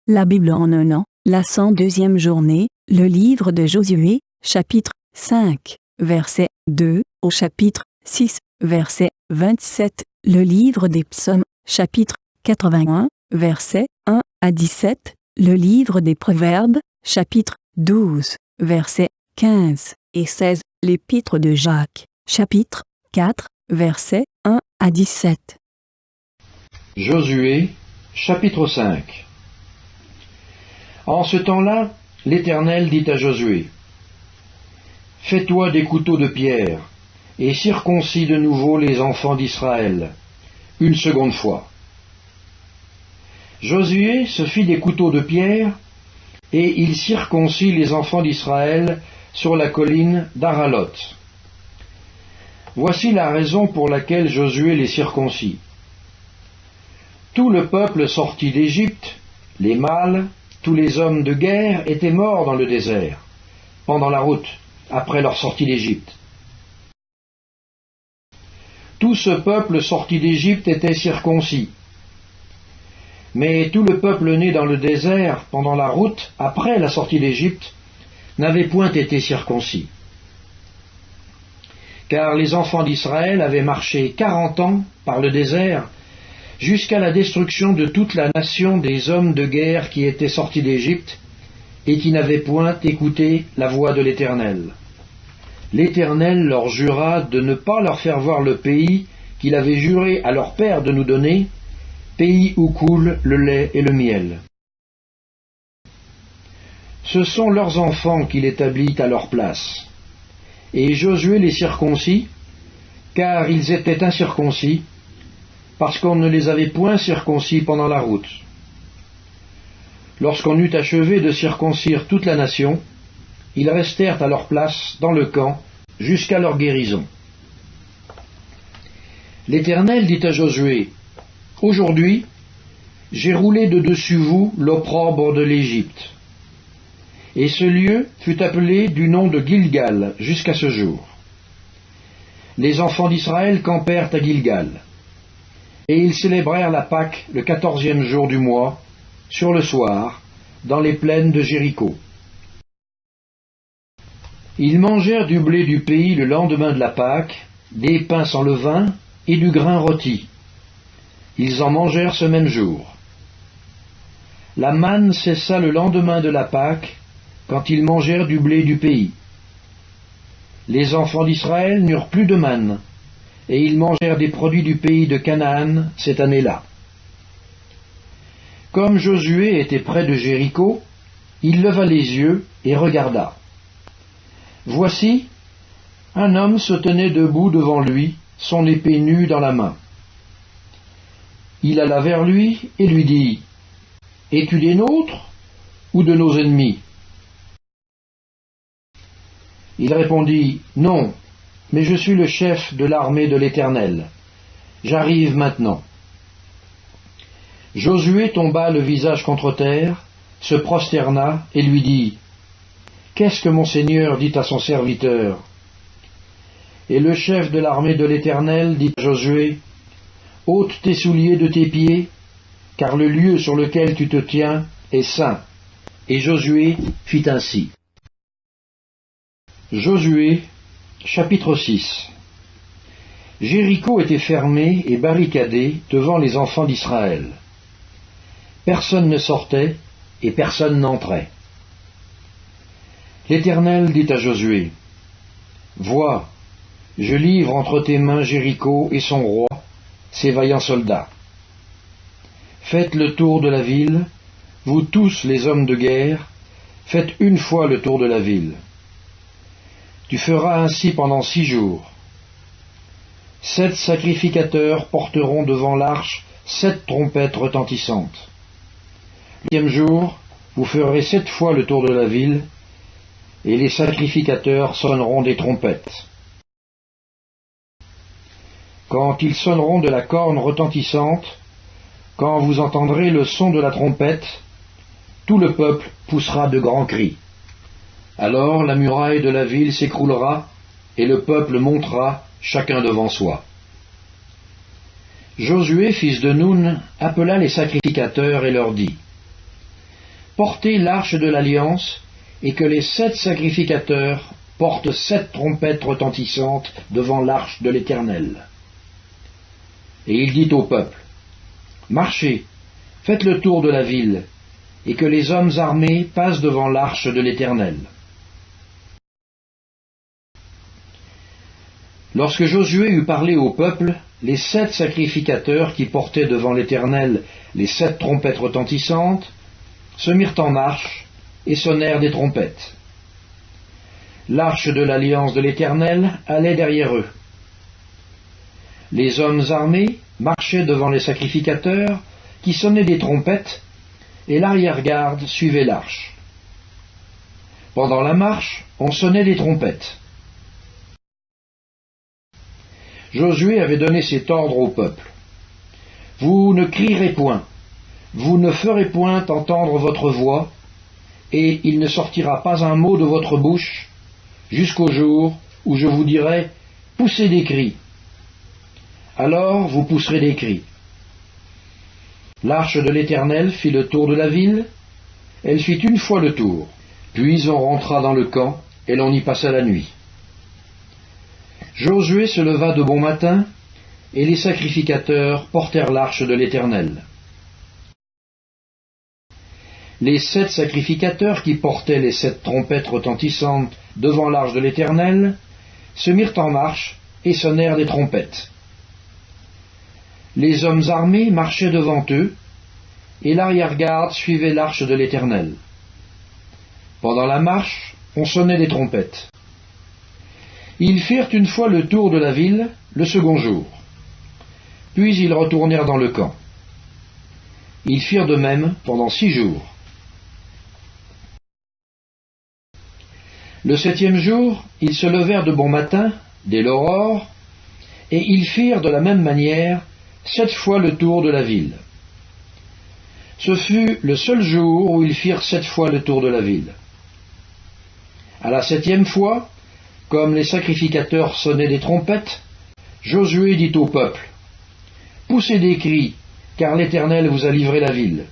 La Bible en un an, la 102e journée, le livre de Josué, chapitre 5, verset 2, au chapitre 6, verset 27, le livre des psaumes, chapitre 81, verset 1 à 17, le livre des proverbes, chapitre 12, verset 15 et 16, l'épître de Jacques, chapitre 4, verset 1 à 17. Josué, chapitre 5. En ce temps-là, l'Éternel dit à Josué, « Fais-toi des couteaux de pierre, et circoncis de nouveau les enfants d'Israël, une seconde fois. » Josué se fit des couteaux de pierre, et il circoncit les enfants d'Israël sur la colline d'Aralot. Voici la raison pour laquelle Josué les circoncit. Tout le peuple sorti d'Égypte, les mâles, tous les hommes de guerre étaient morts dans le désert, pendant la route, après leur sortie d'Égypte. Tout ce peuple sorti d'Égypte était circoncis. Mais tout le peuple né dans le désert, pendant la route, après la sortie d'Égypte, n'avait point été circoncis. Car les enfants d'Israël avaient marché 40 ans par le désert, jusqu'à la destruction de toute la nation des hommes de guerre qui étaient sortis d'Égypte et qui n'avaient point écouté la voix de l'Éternel. L'Éternel leur jura de ne pas leur faire voir le pays qu'il avait juré à leur père de nous donner, pays où coule le lait et le miel. Ce sont leurs enfants qu'il établit à leur place. Et Josué les circoncit, car ils étaient incirconcis, parce qu'on ne les avait point circoncis pendant la route. Lorsqu'on eut achevé de circoncire toute la nation, ils restèrent à leur place dans le camp jusqu'à leur guérison. L'Éternel dit à Josué, « Aujourd'hui, j'ai roulé de dessus vous l'opprobre de l'Égypte. » Et ce lieu fut appelé du nom de Gilgal jusqu'à ce jour. Les enfants d'Israël campèrent à Gilgal. Et ils célébrèrent la Pâque le 14e jour du mois, sur le soir, dans les plaines de Jéricho. Ils mangèrent du blé du pays le lendemain de la Pâque, des pains sans levain et du grain rôti. Ils en mangèrent ce même jour. La manne cessa le lendemain de la Pâque, quand ils mangèrent du blé du pays. Les enfants d'Israël n'eurent plus de manne, et ils mangèrent des produits du pays de Canaan cette année-là. Comme Josué était près de Jéricho, il leva les yeux et regarda. Voici, un homme se tenait debout devant lui, son épée nue dans la main. Il alla vers lui et lui dit, « Es-tu des nôtres ou de nos ennemis ?» Il répondit, « Non, mais je suis le chef de l'armée de l'Éternel. J'arrive maintenant. » Josué tomba le visage contre terre, se prosterna et lui dit, « Qu'est-ce que mon Seigneur dit à son serviteur ?» Et le chef de l'armée de l'Éternel dit à Josué, « Ôte tes souliers de tes pieds, car le lieu sur lequel tu te tiens est saint. » Et Josué fit ainsi. Josué, chapitre 6. Jéricho était fermé et barricadé devant les enfants d'Israël. Personne ne sortait et personne n'entrait. L'Éternel dit à Josué, « Vois, je livre entre tes mains Jéricho et son roi, ses vaillants soldats. Faites le tour de la ville, vous tous les hommes de guerre, faites une fois le tour de la ville. Tu feras ainsi pendant 6 jours. 7 sacrificateurs porteront devant l'arche 7 trompettes retentissantes. Le 8e jour, vous ferez 7 fois le tour de la ville, et les sacrificateurs sonneront des trompettes. Quand ils sonneront de la corne retentissante, quand vous entendrez le son de la trompette, tout le peuple poussera de grands cris. Alors la muraille de la ville s'écroulera, et le peuple montera, chacun devant soi. Josué, fils de Nun, appela les sacrificateurs et leur dit, portez l'arche de l'Alliance, et que les 7 sacrificateurs portent 7 trompettes retentissantes devant l'arche de l'Éternel. Et il dit au peuple, marchez, faites le tour de la ville, et que les hommes armés passent devant l'arche de l'Éternel. Lorsque Josué eut parlé au peuple, les 7 sacrificateurs qui portaient devant l'Éternel les 7 trompettes retentissantes se mirent en marche et sonnèrent des trompettes. L'arche de l'Alliance de l'Éternel allait derrière eux. Les hommes armés marchaient devant les sacrificateurs qui sonnaient des trompettes, et l'arrière-garde suivait l'arche. Pendant la marche, on sonnait des trompettes. Josué avait donné cet ordre au peuple. Vous ne crierez point, vous ne ferez point entendre votre voix, et il ne sortira pas un mot de votre bouche, jusqu'au jour où je vous dirai, poussez des cris. Alors vous pousserez des cris. L'arche de l'Éternel fit le tour de la ville, elle fit une fois le tour, puis on rentra dans le camp, et l'on y passa la nuit. Josué se leva de bon matin, et les sacrificateurs portèrent l'arche de l'Éternel. Les 7 sacrificateurs qui portaient les 7 trompettes retentissantes devant l'arche de l'Éternel se mirent en marche et sonnèrent des trompettes. Les hommes armés marchaient devant eux, et l'arrière-garde suivait l'arche de l'Éternel. Pendant la marche, on sonnait des trompettes. Ils firent une fois le tour de la ville, le second jour. Puis ils retournèrent dans le camp. Ils firent de même pendant 6 jours. Le 7e jour, ils se levèrent de bon matin, dès l'aurore, et ils firent de la même manière 7 fois le tour de la ville. Ce fut le seul jour où ils firent 7 fois le tour de la ville. À la 7e fois, comme les sacrificateurs sonnaient des trompettes, Josué dit au peuple, « Poussez des cris, car l'Éternel vous a livré la ville. »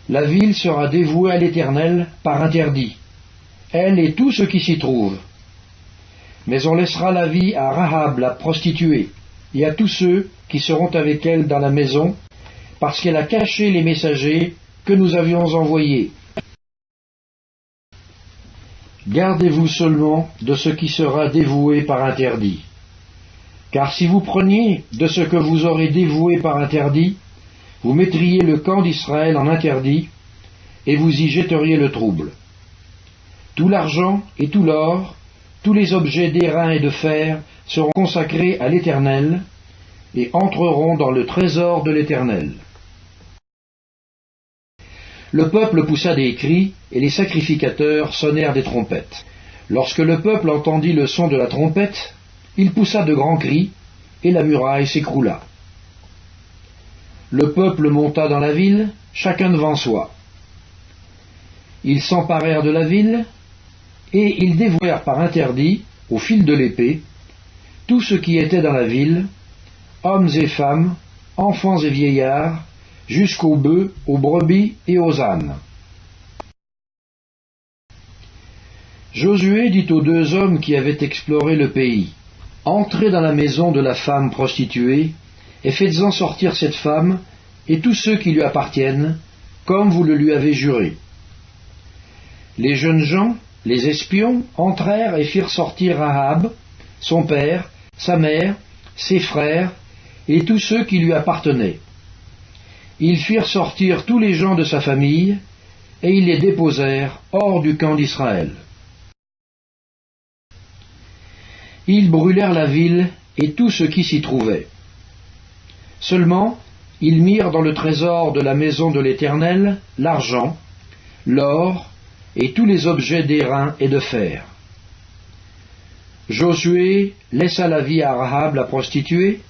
La ville sera dévouée à l'Éternel par interdit, elle et tout ce qui s'y trouve. Mais on laissera la vie à Rahab la prostituée, et à tous ceux qui seront avec elle dans la maison, parce qu'elle a caché les messagers que nous avions envoyés. Gardez-vous seulement de ce qui sera dévoué par interdit. Car si vous preniez de ce que vous aurez dévoué par interdit, vous mettriez le camp d'Israël en interdit, et vous y jetteriez le trouble. Tout l'argent et tout l'or, tous les objets d'airain et de fer seront consacrés à l'Éternel, et entreront dans le trésor de l'Éternel. Le peuple poussa des cris, et les sacrificateurs sonnèrent des trompettes. Lorsque le peuple entendit le son de la trompette, il poussa de grands cris, et la muraille s'écroula. Le peuple monta dans la ville, chacun devant soi. Ils s'emparèrent de la ville, et ils dévouèrent par interdit, au fil de l'épée, tout ce qui était dans la ville, hommes et femmes, enfants et vieillards, jusqu'aux bœufs, aux brebis et aux ânes. Josué dit aux 2 hommes qui avaient exploré le pays, « Entrez dans la maison de la femme prostituée, et faites-en sortir cette femme et tous ceux qui lui appartiennent, comme vous le lui avez juré. » Les jeunes gens, les espions, entrèrent et firent sortir Rahab, son père, sa mère, ses frères, et tous ceux qui lui appartenaient. Ils firent sortir tous les gens de sa famille, et ils les déposèrent hors du camp d'Israël. Ils brûlèrent la ville et tout ce qui s'y trouvait. Seulement, ils mirent dans le trésor de la maison de l'Éternel l'argent, l'or et tous les objets d'airain et de fer. Josué laissa la vie à Rahab la prostituée,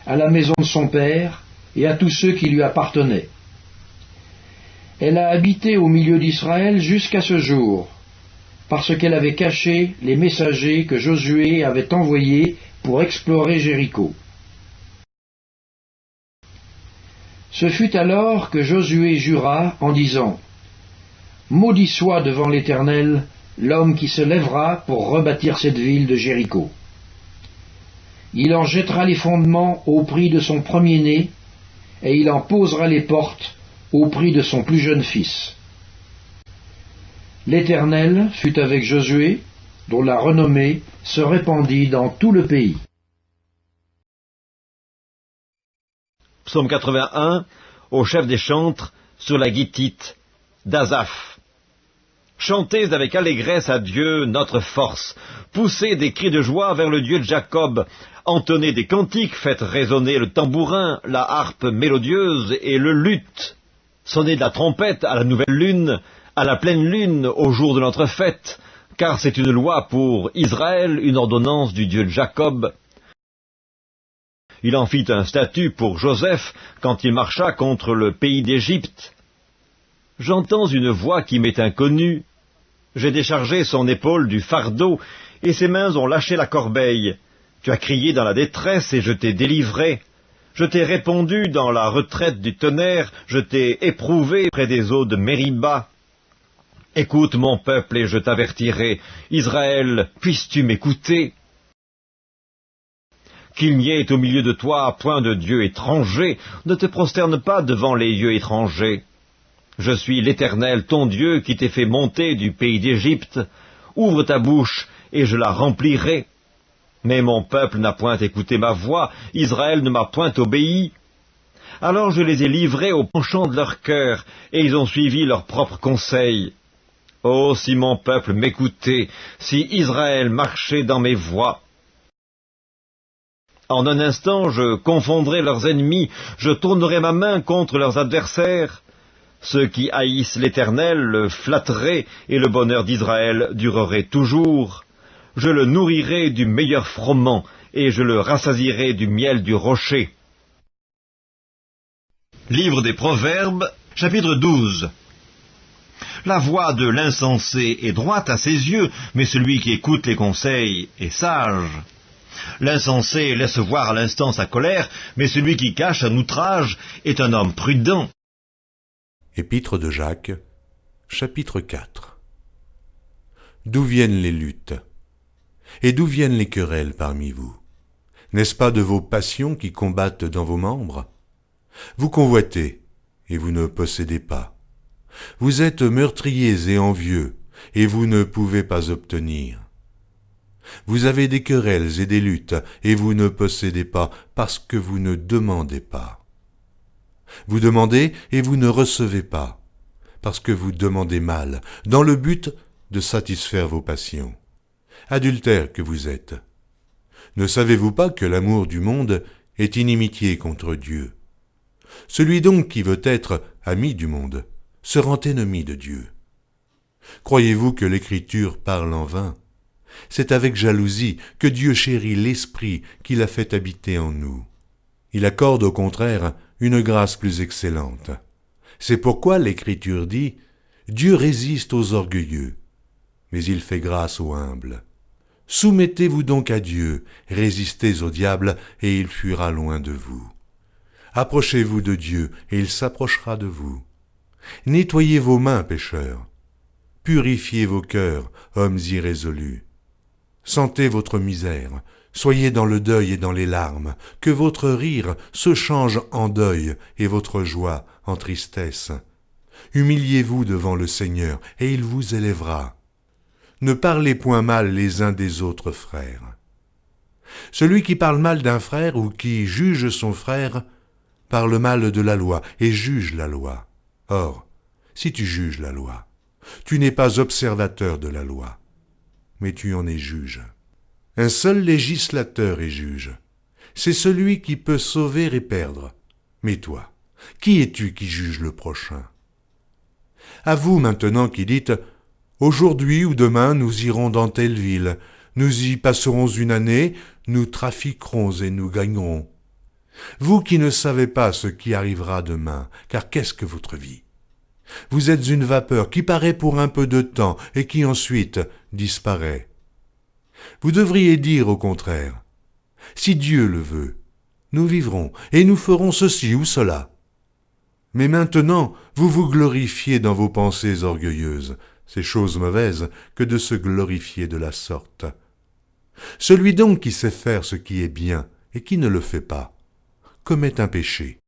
à la maison de son père et à tous ceux qui lui appartenaient. Elle a habité au milieu d'Israël jusqu'à ce jour, parce qu'elle avait caché les messagers que Josué avait envoyés pour explorer Jéricho. Ce fut alors que Josué jura en disant : Maudit soit devant l'Éternel l'homme qui se lèvera pour rebâtir cette ville de Jéricho. Il en jettera les fondements au prix de son premier-né, et il en posera les portes au prix de son plus jeune fils. L'Éternel fut avec Josué, dont la renommée se répandit dans tout le pays. Psaume 81, au chef des chantres, sur la guitite, d'Asaph. Chantez avec allégresse à Dieu, notre force. Poussez des cris de joie vers le Dieu de Jacob. Entonnez des cantiques, faites résonner le tambourin, la harpe mélodieuse et le luth. Sonnez de la trompette à la nouvelle lune, à la pleine lune, au jour de notre fête, car c'est une loi pour Israël, une ordonnance du Dieu de Jacob. Il en fit un statut pour Joseph quand il marcha contre le pays d'Égypte. J'entends une voix qui m'est inconnue. J'ai déchargé son épaule du fardeau, et ses mains ont lâché la corbeille. Tu as crié dans la détresse, et je t'ai délivré. Je t'ai répondu dans la retraite du tonnerre, je t'ai éprouvé près des eaux de Mériba. Écoute mon peuple, et je t'avertirai. Israël, puisses-tu m'écouter? Qu'il n'y ait au milieu de toi point de dieu étranger, ne te prosterne pas devant les dieux étrangers. Je suis l'Éternel, ton Dieu, qui t'ai fait monter du pays d'Égypte. Ouvre ta bouche, et je la remplirai. Mais mon peuple n'a point écouté ma voix, Israël ne m'a point obéi. Alors je les ai livrés au penchant de leur cœur, et ils ont suivi leurs propres conseils. Oh, si mon peuple m'écoutait, si Israël marchait dans mes voies. En un instant, je confondrai leurs ennemis, je tournerai ma main contre leurs adversaires. Ceux qui haïssent l'Éternel le flatteraient, et le bonheur d'Israël durerait toujours. Je le nourrirai du meilleur froment, et je le rassasierai du miel du rocher. Livre des Proverbes, chapitre 12. La voix de l'insensé est droite à ses yeux, mais celui qui écoute les conseils est sage. L'insensé laisse voir à l'instant sa colère, mais celui qui cache un outrage est un homme prudent. Épître de Jacques, chapitre 4. D'où viennent les luttes? Et d'où viennent les querelles parmi vous? N'est-ce pas de vos passions qui combattent dans vos membres? Vous convoitez, et vous ne possédez pas. Vous êtes meurtriers et envieux, et vous ne pouvez pas obtenir. Vous avez des querelles et des luttes, et vous ne possédez pas, parce que vous ne demandez pas. Vous demandez et vous ne recevez pas, parce que vous demandez mal, dans le but de satisfaire vos passions. Adultères que vous êtes. Ne savez-vous pas que l'amour du monde est inimitié contre Dieu? Celui donc qui veut être ami du monde se rend ennemi de Dieu. Croyez-vous que l'Écriture parle en vain? C'est avec jalousie que Dieu chérit l'Esprit qu'il a fait habiter en nous. Il accorde au contraire une grâce plus excellente. C'est pourquoi l'Écriture dit « Dieu résiste aux orgueilleux, mais il fait grâce aux humbles. Soumettez-vous donc à Dieu, résistez au diable, et il fuira loin de vous. Approchez-vous de Dieu, et il s'approchera de vous. Nettoyez vos mains, pécheurs. Purifiez vos cœurs, hommes irrésolus. Sentez votre misère, soyez dans le deuil et dans les larmes, que votre rire se change en deuil et votre joie en tristesse. Humiliez-vous devant le Seigneur, et il vous élèvera. Ne parlez point mal les uns des autres frères. Celui qui parle mal d'un frère ou qui juge son frère parle mal de la loi et juge la loi. Or, si tu juges la loi, tu n'es pas observateur de la loi, mais tu en es juge. Un seul législateur est juge. C'est celui qui peut sauver et perdre. Mais toi, qui es-tu qui juge le prochain? À vous maintenant qui dites « Aujourd'hui ou demain nous irons dans telle ville, nous y passerons une année, nous trafiquerons et nous gagnerons. » Vous qui ne savez pas ce qui arrivera demain, car qu'est-ce que votre vie? Vous êtes une vapeur qui paraît pour un peu de temps et qui ensuite disparaît. Vous devriez dire au contraire, « Si Dieu le veut, nous vivrons et nous ferons ceci ou cela. » Mais maintenant, vous vous glorifiez dans vos pensées orgueilleuses. C'est chose mauvaise que de se glorifier de la sorte. Celui donc qui sait faire ce qui est bien et qui ne le fait pas, commet un péché.